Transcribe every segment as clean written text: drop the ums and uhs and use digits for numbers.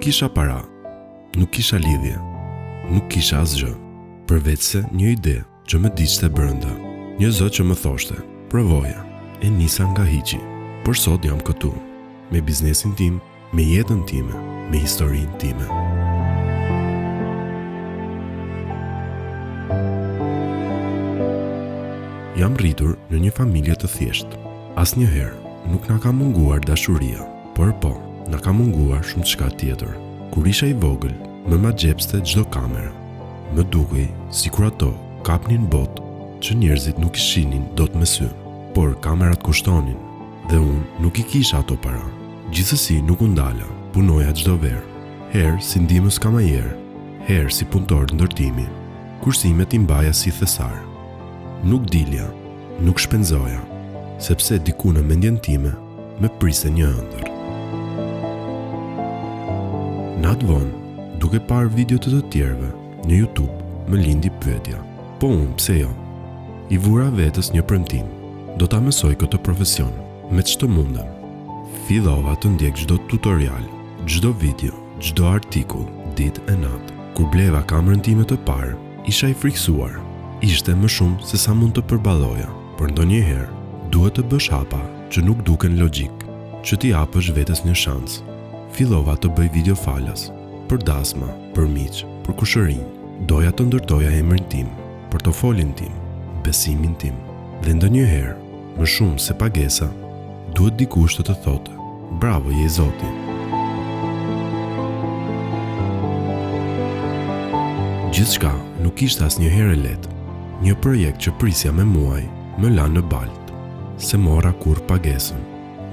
kisha para, nuk kisha lidhje, nuk kisha asgjë, përveç se një ide që më diqte brenda, një zë që më thoshte, provoja, e nisa nga hiqi, por sot jam këtu, me biznesin tim, me jetën time, me historinë time. Jam rritur në një familje të thjeshtë. Asnjëherë nuk na ka munguar dashuria, por po, na ka munguar shumë çka tjetër. Kur isha i vogël, më ma gjepste çdo kamerë. Më dukej sikur ato kapnin botë që njerëzit nuk i shihnin dot me sy, por kamerat kushtonin dhe unë nuk i kisha ato para. Gjithsesi nuk u ndala, punoja çdo verë. Herë si ndihmës kamajer, herë si punëtor ndërtimi. Kursimet i mbaja si thesar. Nuk dilja, nuk shpenzoja, sepse diku në mendjen time më priste një ëndër. Natë vonë, duke parë videot të tjerëve në YouTube, më lindi pyetja. Po unë, pse jo? I vura vetës një premtim. Do ta mësoj këtë profesion, me çdo mundem. Fillova të ndjek çdo tutorial, çdo video, çdo artikull, ditë e natë. Kur bleva kamerën time të parë, isha i friksuar. Ishte më shumë se sa mund të përballoja, por ndonjëherë duhet të bësh hapa që nuk duken logjik, që t'i japësh vetes një shans. Fillova të bëj video falas, për dasma, për miq, për kushërinj. Doja të ndërtoja emrin tim, portofolin tim, besimin tim. Dhe ndonjëherë, më shumë se pagesa, duhet dikush të thotë, bravo je Zoti. Gjithçka nuk ishte asnjëherë e lehtë. Një projekt që prisja me muaj më la në baltë, se mora kur pagesën.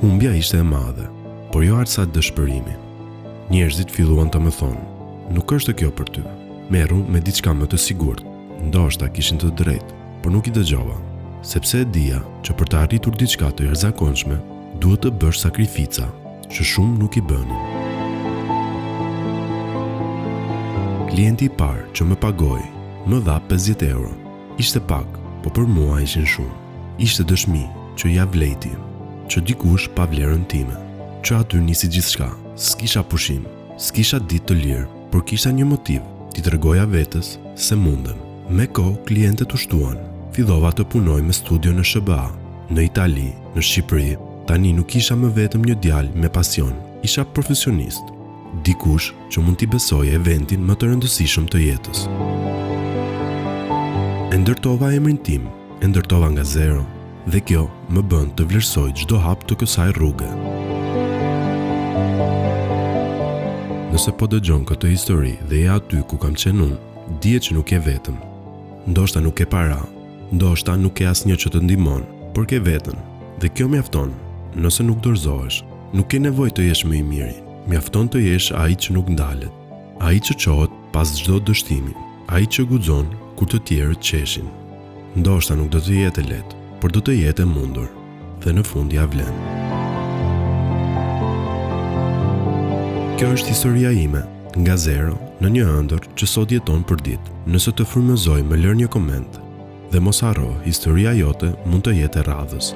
Humbja ishte e madhe, por jo aq sa dëshpërimi. Njerëzit filluan të më thonë, nuk është kjo për ty. Merru me diçka më të sigurt. Ndoshta kishin të drejtë, por nuk i dëgjova, sepse e dija që për të arritur diçka të jashtëzakonshme, duhet të bësh sakrifica që shumë nuk i bënin. Klienti i parë që më pagoi më dha 50 euro. Ishte pak, po për mua ishin shumë. Ishte dëshmi që ja vlejti, që dikush pa vlerën time, që aty nisi gjithçka. S'kisha pushim, s'kisha ditë të lirë, por kisha një motiv, t'i tregoja vetes se mundem. Me kohë klientët u shtuan. Fillova të punoj me studio në SBA, në Itali, në Shqipëri. Tani nuk isha më vetëm një djalë me pasion, isha profesionist, dikush që mund t'i besojë eventin më të rëndësishëm të jetës. E ndërtova emrin tim, e ndërtova nga zero, dhe kjo më bën të vlerësoj çdo hap të kësaj rruge. Nëse po dëgjon këtë histori dhe je aty ku kam qenë unë, dije që nuk je vetëm. Ndoshta nuk ke para, ndoshta nuk ke asnjë që të ndihmon, por ke veten. Dhe kjo mjafton. Nëse nuk dorëzohesh, nuk ke nevojë të jesh më i miri. Mjafton të jesh ai që nuk ndalet, ai që çohet pas çdo dështimi, ai që guxon kur të tjerët qeshin. Ndoshta nuk do të jetë lehtë, por do të jetë e mundur, dhe në fund ja vlen. Kjo është historia ime, nga zero, në një ëndër që sot jeton për ditë. Nëse të frymëzoj, më lër një koment, dhe mos harro, historia jote mund të jetë e radhës.